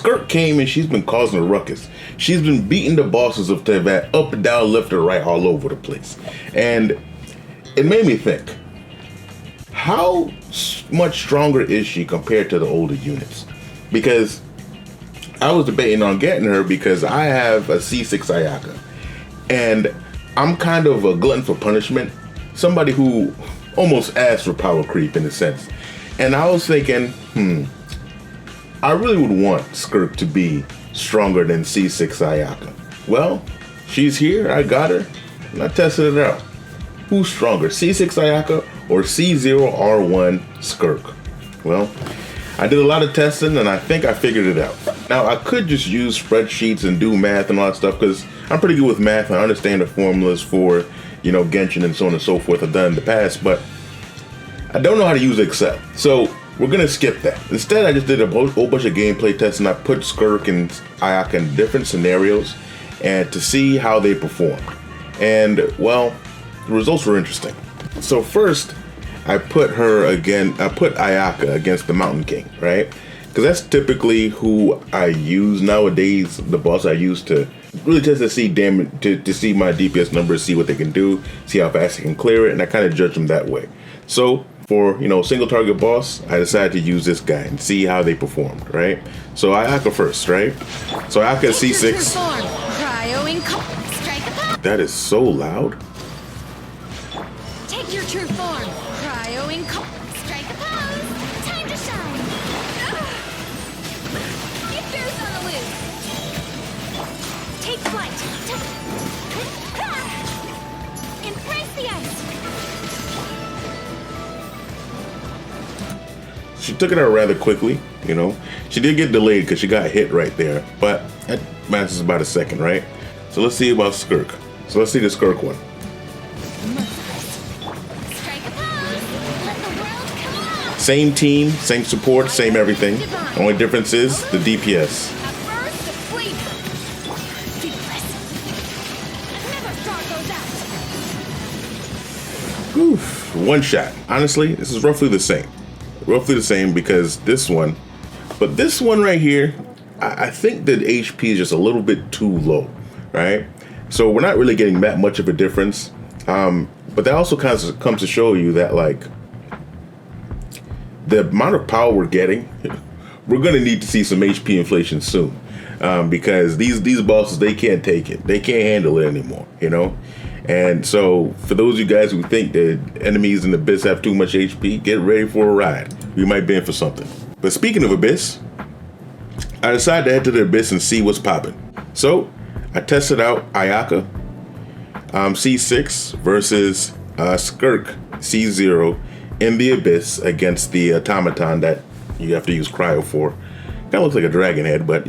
Skirk came and she's been causing a ruckus. She's been beating the bosses of Teyvat up and down, left and right, all over the place. And it made me think, how much stronger is she compared to the older units? Because I was debating on getting her because I have a C6 Ayaka. And I'm kind of a glutton for punishment. Somebody who almost asked for power creep in a sense. And I was thinking, I really would want Skirk to be stronger than C6 Ayaka. Well, she's here, I got her, and I tested it out. Who's stronger, C6 Ayaka or C0R1 Skirk? Well, I did a lot of testing and I think I figured it out. Now, I could just use spreadsheets and do math and all that stuff because I'm pretty good with math and I understand the formulas for, Genshin and so on and so forth. I've done in the past, but I don't know how to use Excel. So we're gonna skip that. Instead, I just did a whole bunch of gameplay tests and I put Skirk and Ayaka in different scenarios and to see how they perform. And well, the results were interesting. So first, I put Ayaka against the Mountain King, right? Because that's typically who I use nowadays, the boss I use to really test to see damage, to see my DPS numbers, see what they can do, see how fast I can clear it, and I kind of judge them that way. So for, single target boss, I decided to use this guy and see how they performed, right? So Ayaka first, right? So Ayaka C6. That is so loud. Take your true form. Cryo in strike a pose. Time to shine. Get those on the loose. Take flight. Embrace the ice. She took it out rather quickly, She did get delayed because she got hit right there, but that matches about a second, right? So let's see about Skirk. So let's see the Skirk one. Same team, same support, same everything. Only difference is the DPS. Oof, one shot. Honestly, this is roughly the same. Roughly the same because this one right here, I think that HP is just a little bit too low, right? So we're not really getting that much of a difference. But that also comes to show you that, like, the amount of power we're getting, we're going to need to see some HP inflation soon. Because these bosses, they can't take it. They can't handle it anymore, And so for those of you guys who think that enemies in Abyss have too much HP, get ready for a ride. We might be in for something. But speaking of Abyss, I decided to head to the Abyss and see what's popping. So I tested out Ayaka C6 versus Skirk C0 in the Abyss against the automaton that you have to use cryo for. Kind of looks like a dragon head, but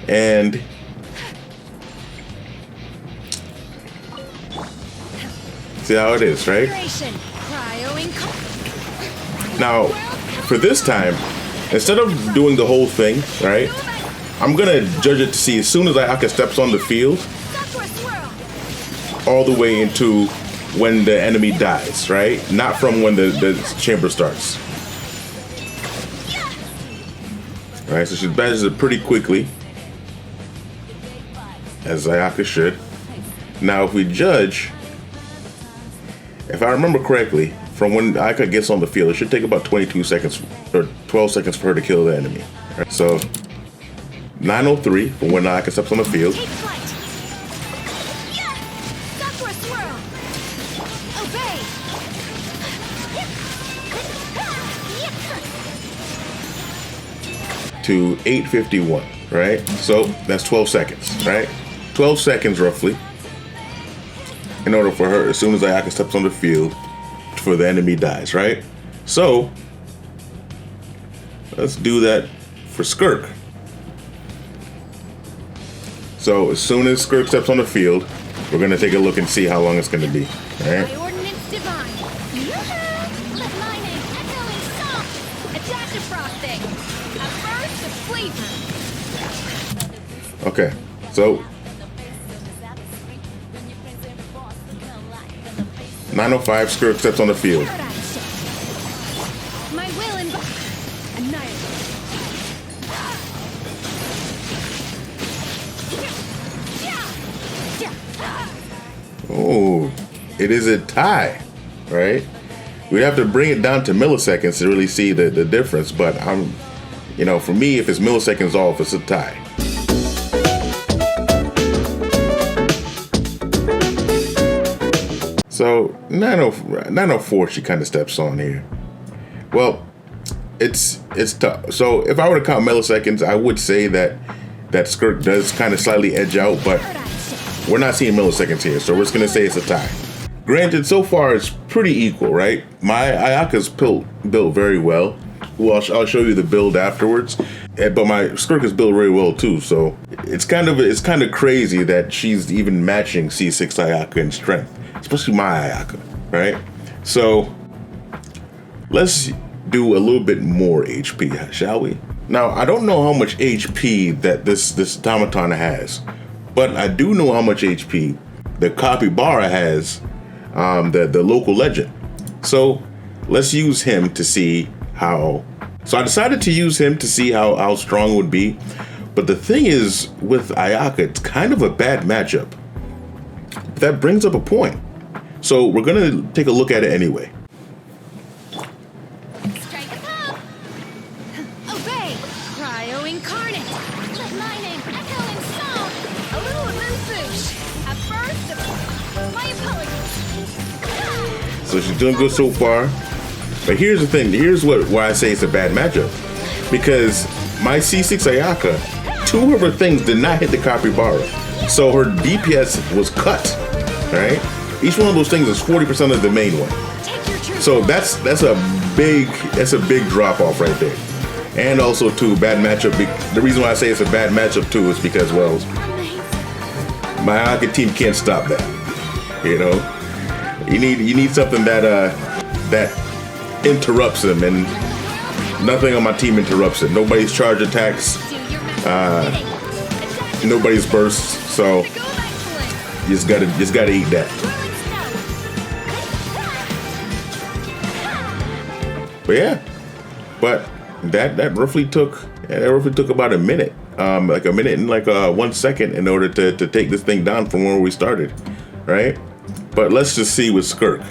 and see how it is, right? Now, for this time, instead of doing the whole thing, right, I'm gonna judge it to see as soon as Ayaka steps on the field, all the way into when the enemy dies, right? Not from when the chamber starts. All right, so she badges it pretty quickly, as Ayaka should. Now, if we judge, if I remember correctly, from when Ayaka gets on the field, it should take about 22 seconds or 12 seconds for her to kill the enemy. Right? So 9:03 from when Ayaka steps on the field. To 8:51, right? So that's 12 seconds, right? 12 seconds roughly. In order for her, as soon as Ayaka steps on the field, for the enemy dies, right? So let's do that for Skirk. So as soon as Skirk steps on the field, we're gonna take a look and see how long it's gonna be. All right. Okay, so 9:05, Skirk steps on the field. it is a tie, right? We'd have to bring it down to milliseconds to really see the difference, but for me, if it's milliseconds off, it's a tie. So 904, she kind of steps on here. Well, it's tough. So if I were to count milliseconds, I would say that Skirk does kind of slightly edge out, but we're not seeing milliseconds here, so we're just gonna say it's a tie. Granted, so far it's pretty equal, right? My Ayaka's built very well. Well, I'll show you the build afterwards. But my Skirk is built very well too, so it's kind of crazy that she's even matching C6 Ayaka in strength, especially my Ayaka, right? So let's do a little bit more HP, shall we? Now, I don't know how much HP that this automaton has, but I do know how much HP the Capybara has, the local legend. So let's use him to see how. So I decided to use him to see how strong it would be. But the thing is, with Ayaka, it's kind of a bad matchup. That brings up a point. So we're gonna take a look at it anyway. Strike a pop! Obey! Cryo incarnate! Let my name echo in song! A little boosh! At first, my apologies! So she's doing good so far. But here's the thing. Here's why I say it's a bad matchup. Because my C6 Ayaka, 2 of her things did not hit the Capybara. So her DPS was cut, right? Each one of those things is 40% of the main one. So that's a big drop off right there. And also too, bad matchup. The reason why I say it's a bad matchup too is because, well, my Ayaka team can't stop that. You know, you need something that interrupts them, and nothing on my team interrupts it. Nobody's charge attacks, nobody's bursts. So you just gotta eat that. But yeah, that roughly took about a minute, like a minute and like 1 second in order to take this thing down from where we started, right? But let's just see with Skirk.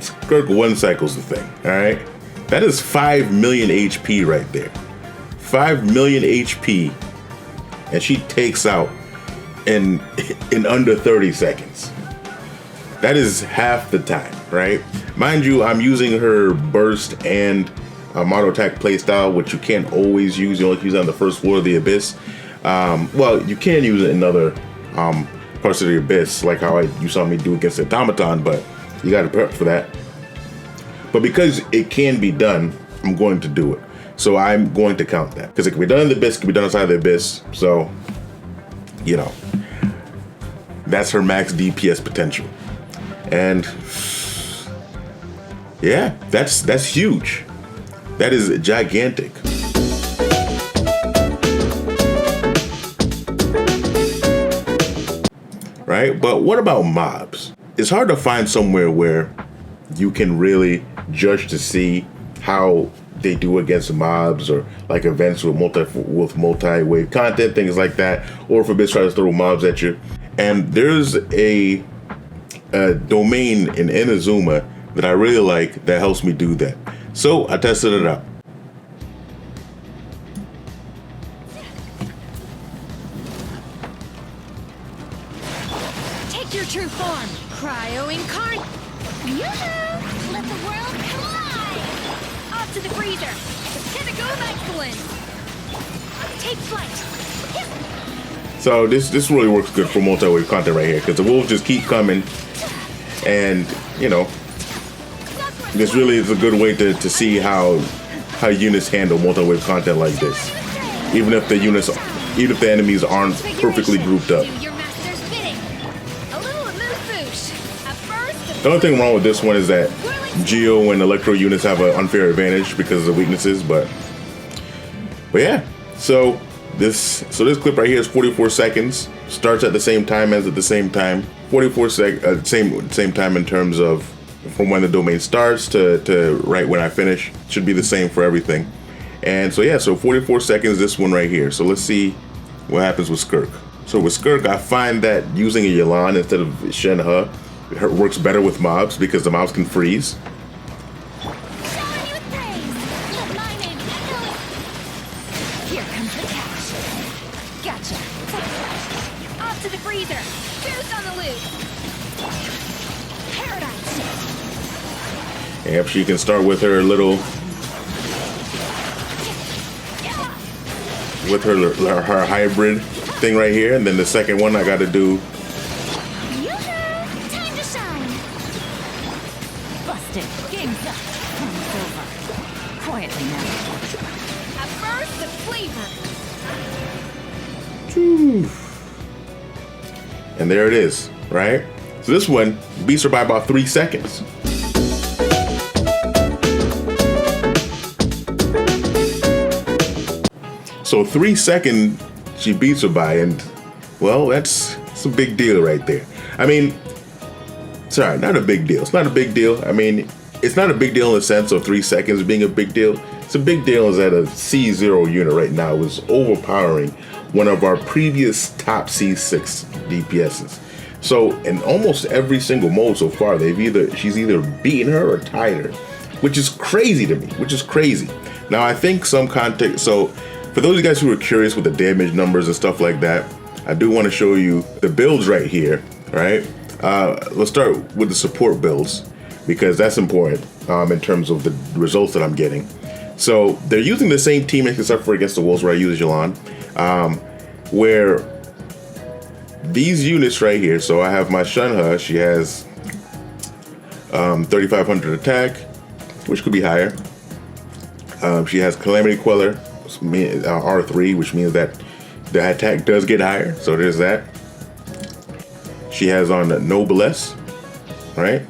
Skirk 1 cycles the thing, all right? That is 5 million HP right there. 5 million HP, and she takes out in under 30 seconds. That is half the time, right? Mind you, I'm using her burst and auto attack playstyle, which you can't always use. You only use it on the first floor of the abyss. Well, you can use it in other parts of the abyss, like how you saw me do against the automaton, but you got to prep for that. But because it can be done, I'm going to do it. So I'm going to count that. Because it can be done in the abyss, it can be done outside the abyss. So, you know, that's her max DPS potential. And yeah, that's huge. That is gigantic. Right? But what about mobs? It's hard to find somewhere where you can really judge to see how they do against mobs, or like events with multi-wave content, things like that, or if a bitch tries to throw mobs at you. And there's a domain in Inazuma that I really like that helps me do that. So I tested it out. Take your true form, Cryo Incarnate. Yoo-hoo! Let the world collide! Off to the freezer! Pinnacle of excellence! Take flight! So this really works good for multi-wave content right here, because the wolves just keep coming, and you know, this really is a good way to see how units handle multi-wave content like this, even if the enemies aren't perfectly grouped up. swoosh. At first, The only thing wrong with this one is that Geo and Electro units have an unfair advantage because of the weaknesses, but yeah. So this clip right here is 44 seconds. Starts at the same time, ends at the same time. 44 same time in terms of from when the domain starts to right when I finish. Should be the same for everything. And so yeah, so 44 seconds this one right here. So let's see what happens with Skirk. So with Skirk, I find that using a Yu'lon instead of Shen-He works better with mobs because the mobs can freeze. showering you with praise. Let my name echo. Here comes the cash. Gotcha. Off to the freezer. Boost on the loop. Paradise. Yep, she can start with her little, with her hybrid thing right here, and then the second one I got to do. Yoo-hoo! Time to shine. Busted. Game's up. It's over. Quietly now. At first, the flavor. And there it is, right? So this one beats her by about 3 seconds. So 3 seconds she beats her by, and well, that's a big deal right there. I mean, sorry, not a big deal. It's not a big deal. I mean, it's not a big deal in the sense of 3 seconds being a big deal. It's a big deal is that a C0 unit right now is overpowering one of our previous top C6 DPSs. So in almost every single mode so far, she's either beaten her or tied her, which is crazy to me, which is crazy. Now I think some context, so for those of you guys who are curious with the damage numbers and stuff like that, I do want to show you the builds right here, right? Let's start with the support builds because that's important in terms of the results that I'm getting. So they're using the same team except for against the wolves where I use Yu'lon, where these units right here, so I have my Shen-He, she has 3,500 attack, which could be higher. She has Calamity Queller, R3, which means that the attack does get higher, so there's that. She has on Noblesse, right?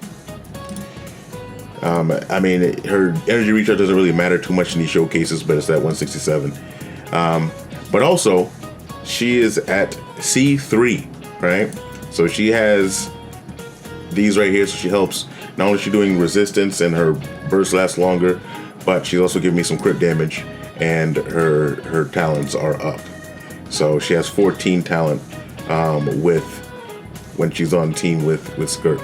I mean, her energy recharge doesn't really matter too much in these showcases, but it's at 167. But also, she is at C3, right? So she has these right here, so she helps. Not only is she doing resistance and her burst lasts longer, but she's also giving me some crit damage, and her talents are up. So she has 14 talent when she's on team with Skirk,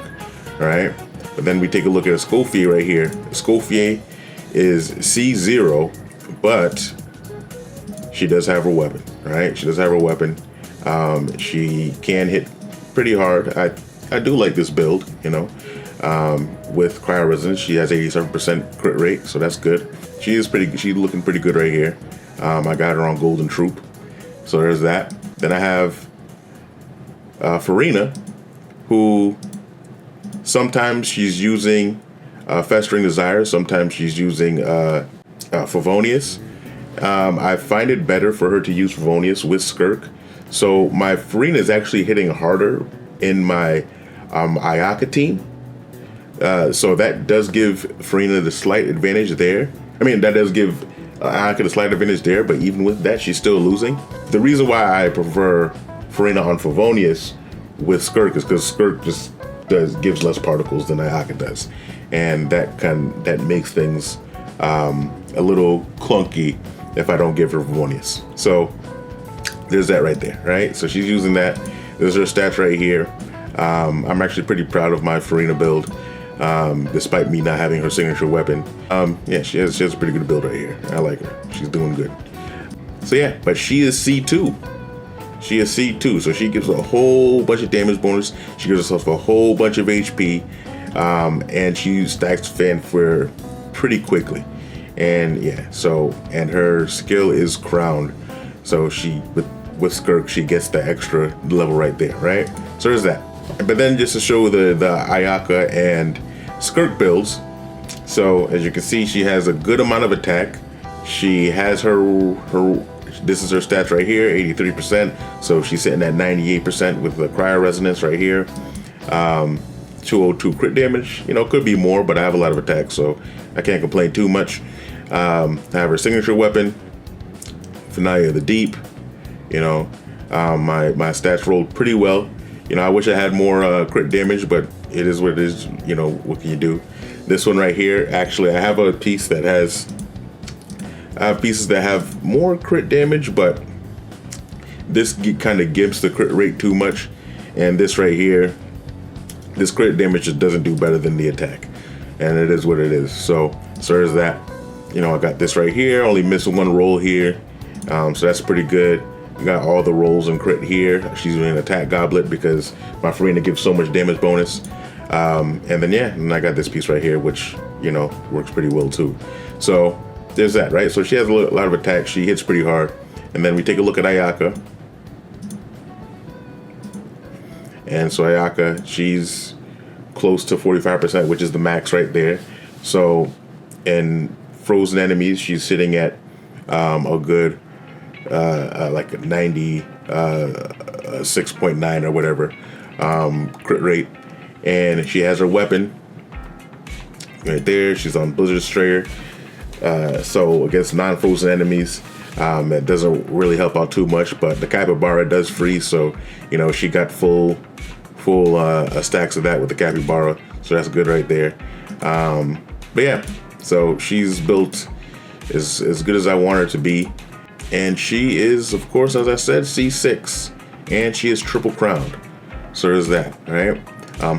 all right? But then we take a look at a Scoffier right here. Scoffier is C0, but she does have her weapon, right? She does have her weapon. She can hit pretty hard. I do like this build, you know. With cryo resistance, she has 87% crit rate, so that's good. She's looking pretty good right here. I got her on Golden Troop, so there's that. Then I have Farina, who sometimes she's using Festering Desire, sometimes she's using Favonius. I find it better for her to use Favonius with Skirk. So my Farina is actually hitting harder in my Ayaka team. So that does give Farina the slight advantage there. I mean, that does give Ayaka the slight advantage there, but even with that, she's still losing. The reason why I prefer Farina on Favonius with Skirk is because Skirk just gives less particles than Ayaka does, and that makes things a little clunky if I don't give her Favonius. So there's that right there, right? So she's using that. There's her stats right here. I'm actually pretty proud of my Farina build, despite me not having her signature weapon. Yeah, she has a pretty good build right here. I like her. She's doing good. So yeah, but she is C2. She is C2, so she gives a whole bunch of damage bonus. She gives herself a whole bunch of HP, and she stacks fanfare pretty quickly. And yeah, so, and her skill is crowned. So she, with Skirk, she gets the extra level right there, right? So there's that. But then just to show the Ayaka and Skirk builds. So as you can see, she has a good amount of attack. She has this is her stats right here, 83%. So she's sitting at 98% with the cryo resonance right here. 202 crit damage. You know, could be more, but I have a lot of attacks, so I can't complain too much. I have her signature weapon, Finale of the Deep. You know, my stats rolled pretty well. You know, I wish I had more crit damage, but it is what it is. You know, what can you do? This one right here, actually, I have a piece that has, I have pieces that have more crit damage, but this kind of gives the crit rate too much. And this right here, this crit damage just doesn't do better than the attack. And it is what it is. So there's that. You know, I got this right here, only missing one roll here. So that's pretty good. Got all the rolls and crit here. She's doing an attack goblet because my Farina gives so much damage bonus. And then yeah, and I got this piece right here, which, you know, works pretty well too. So there's that, right? So she has a lot of attacks. She hits pretty hard. And then we take a look at Ayaka. And so Ayaka, she's close to 45%, which is the max right there. So in frozen enemies, she's sitting at a good like a 96.9 or whatever crit rate. And she has her weapon right there. She's on Blizzard Strayer. So against non-frozen enemies, it doesn't really help out too much, but the Capybara does freeze, so you know she got full stacks of that with the Capybara, so that's good right there. But yeah, so she's built as good as I want her to be, and she is, of course, as I said, C6, and she is triple crowned. So there's that, all right?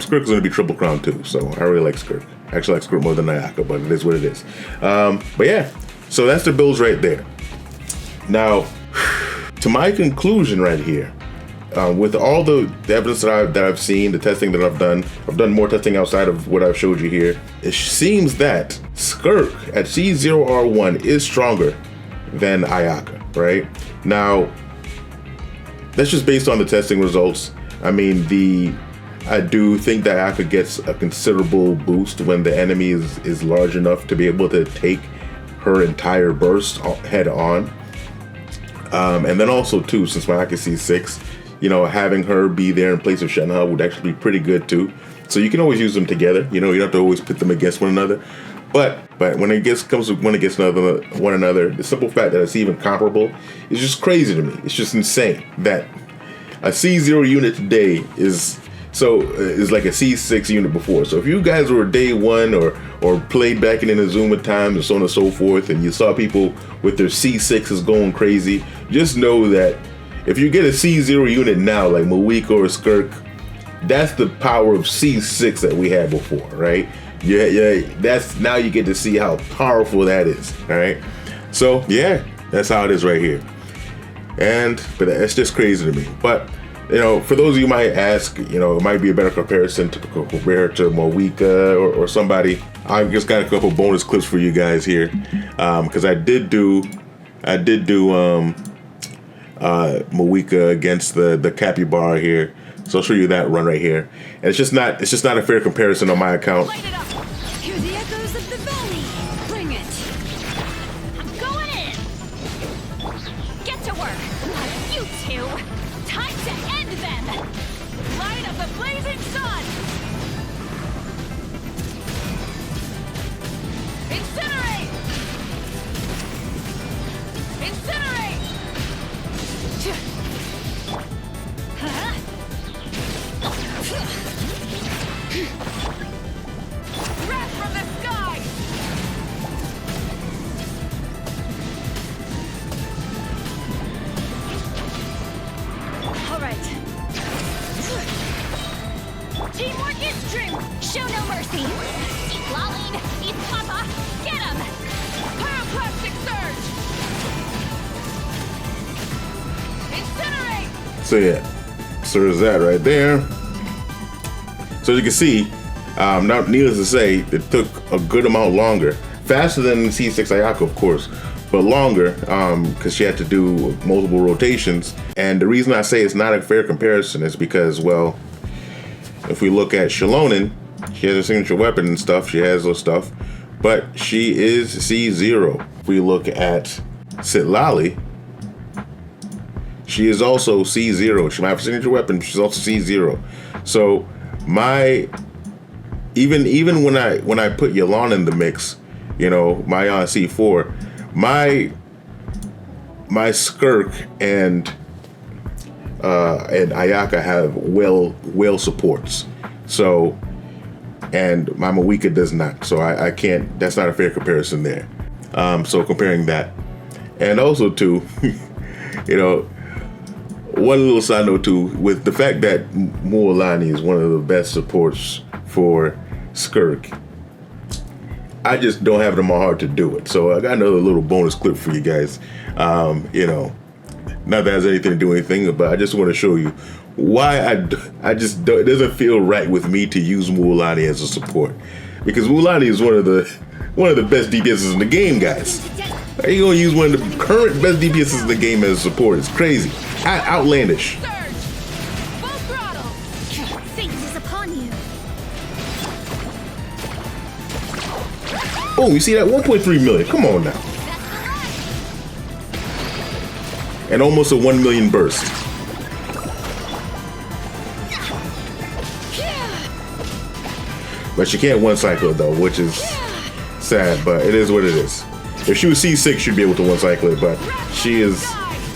Skirk is going to be triple crowned too, so I really like Skirk. I actually like Skirk more than Ayaka, but it is what it is. But yeah, so that's the builds right there. Now, to my conclusion right here, with all the evidence that I've seen, the testing that I've done more testing outside of what I've showed you here. It seems that Skirk at C0R1 is stronger than Ayaka, right? Now, that's just based on the testing results. I mean, I do think that Ayaka gets a considerable boost when the enemy is large enough to be able to take her entire burst head on. And then also too, since my Ayaka C6, you know, having her be there in place of Shenhe would actually be pretty good too. So you can always use them together. You know, you don't have to always put them against one another. But when it comes against one another, the simple fact that it's even comparable is just crazy to me. It's just insane that a C0 unit today is like a C6 unit before. So if you guys were day one or played back in Inazuma times and so on and so forth, and you saw people with their C6s going crazy, just know that if you get a C0 unit now, like Mavuika or Skirk, that's the power of C6 that we had before, right? Yeah, that's now you get to see how powerful that is, all right? So yeah, that's how it is right here. But that's just crazy to me. But you know, for those of you who might ask, you know, it might be a better comparison to compare her to Mavuika or somebody. I just got a couple bonus clips for you guys here, because I did do Mavuika against the Capybara here. So I'll show you that run right here. And it's just not a fair comparison on my account. Light it up. Hear the echoes of the valley. Bring it. I'm going in. Get to work. You two. Time to end them. Light up the blazing sun. Incinerate. Incinerate. Wrath from the sky! All right. Teamwork is strength. Show no mercy. Eat Laline. Eat Papa. Get him! Pyroclastic surge! Incinerate! So yeah, so there's that right there. So as you can see, not needless to say, it took a good amount longer, faster than C6 Ayaka, of course, but longer because she had to do multiple rotations. And the reason I say it's not a fair comparison is because, well, if we look at Shalonen, she has a signature weapon and stuff. She has those stuff, but she is C0. If we look at Citlali, she is also C0. She might have a signature weapon, but she's also C0. So even when I put Mualani in the mix, you know, my on C4, my Skirk and Ayaka have well supports. So, and my Mavuika does not. So I can't. That's not a fair comparison there. So comparing that, and also too, you know, one little side note too, with the fact that Mualani is one of the best supports for Skirk, I just don't have it in my heart to do it. So I got another little bonus clip for you guys. You know, not that it has anything to do with anything, but I just want to show you why I just don't, it doesn't feel right with me to use Mualani as a support, because Mualani is one of the best DPSs in the game, guys. How you gonna use one of the current best DPSs in the game as a support? It's crazy, outlandish. Surge! Full throttle! Fate is upon you. Oh, you see that? 1.3 million. Come on now. That's the run. And almost a 1 million burst. But she can't one cycle it though, which is sad, but it is what it is. If she was C6, she'd be able to one cycle it, but she is,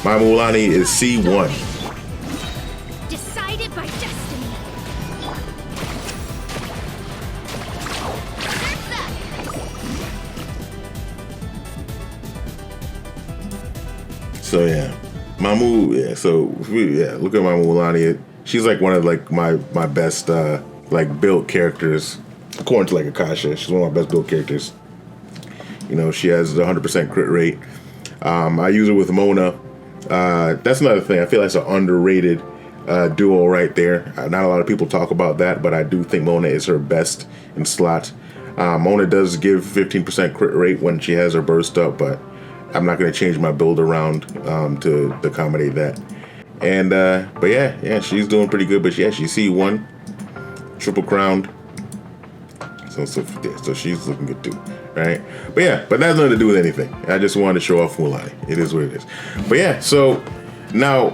my Mualani is C1. Decided by destiny. So yeah, look at my Mualani. She's like one of like my best like build characters, according to like Akasha. She's one of my best build characters. You know, she has the 100% crit rate. I use her with Mona. That's another thing. I feel like it's an underrated duo right there. Not a lot of people talk about that, but I do think Mona is her best in slot. Mona does give 15% crit rate when she has her burst up, but I'm not going to change my build around to accommodate that. And but yeah, she's doing pretty good. But yeah, she's C1, triple crowned. So she's looking good too, right? But yeah, but that has nothing to do with anything. I just wanted to show off Mualani. It is what it is. But yeah, so now,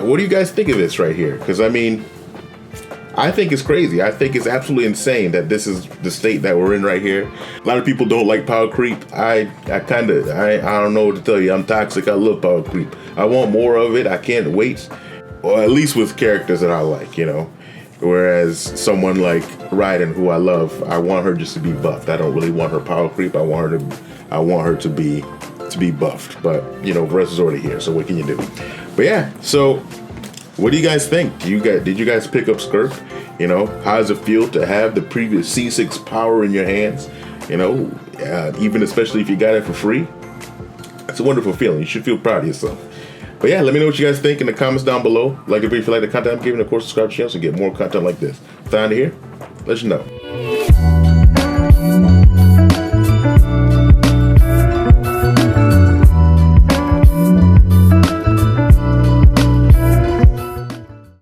what do you guys think of this right here? Because I mean, I think it's crazy. I think it's absolutely insane that this is the state that we're in right here. A lot of people don't like power creep. I don't know what to tell you. I'm toxic. I love power creep. I want more of it. I can't wait. Or at least with characters that I like, you know. Whereas someone like Raiden, who I love, I want her just to be buffed. I don't really want her power creep. I want her to be buffed. But you know, Russ is already here, so what can you do? But yeah, so what do you guys think? Did you guys pick up Skirk? You know, how does it feel to have the previous C6 power in your hands? You know, even especially if you got it for free. It's a wonderful feeling. You should feel proud of yourself. But yeah, let me know what you guys think in the comments down below. Like it if you like the content I'm giving, of course, subscribe to the channel to get more content like this. Time to hear, let you know.